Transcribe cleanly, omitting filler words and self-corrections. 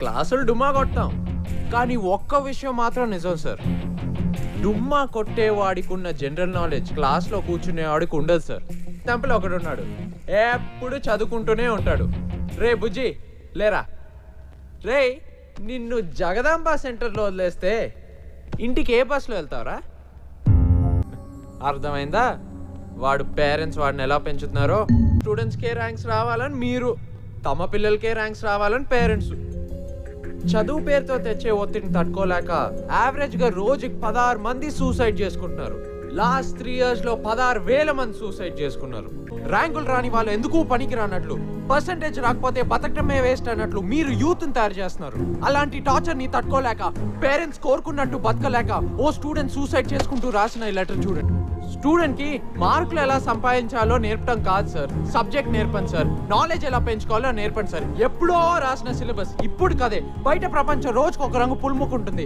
క్లాసులు డుమ్మా కొట్టాం, కానీ ఒక్క విషయం మాత్రం నిజం సార్. డుమ్మా కొట్టేవాడికి ఉన్న జనరల్ నాలెడ్జ్ క్లాస్లో కూర్చునేవాడికి ఉండదు సార్. ఎగ్జాంపుల్ ఒకడు ఉన్నాడు, ఎప్పుడు చదువుకుంటూనే ఉంటాడు. రే బుజ్జి లేరా, రే నిన్ను జగదాంబ సెంటర్లో వదిలేస్తే ఇంటికి ఏ బస్సులో వెళ్తావరా? అర్థమైందా? వాడు పేరెంట్స్ వాడిని ఎలా పెంచుతున్నారో. స్టూడెంట్స్కే ర్యాంక్స్ రావాలని మీరు, తమ పిల్లలకే ర్యాంక్స్ రావాలని పేరెంట్స్. చదువు పేరుతో తెచ్చే ఒత్తిడిని తట్టుకోలేక యావరేజ్గా రోజుకి 16 మంది సూసైడ్ చేసుకుంటున్నారు. లాస్ట్ 3 years లో 16,000 మంది సూసైడ్ చేసుకున్నారు. ర్యాంకులు రాని వాళ్ళు ఎందుకు పనికి రానట్లు, పర్సంటేజ్ రాకపోతే బతకటమే వేస్ట్ అన్నట్లు మీరు యూత్ ని తయారు చేస్తున్నారు. అలాంటి టార్చర్ ని తట్టుకోలేక పేరెంట్స్ కోరుకున్నట్టు బతకలేక ఓ స్టూడెంట్ సూసైడ్ చేసుకుంటూ రాసిన ఈ లెటర్ చూడండి. స్టూడెంట్ కి మార్కులు ఎలా సంపాదించాలో నేర్పడం కాదు సార్, సబ్జెక్ట్ నేర్పండి సార్. నాలెడ్జ్ ఎలా పెంచుకోవాలో నేర్పండి సార్. ఎప్పుడో రాసిన సిలబస్ ఇప్పుడు కదే. బయట ప్రపంచం రోజుకు ఒక రంగు పులుముకుంటుంది.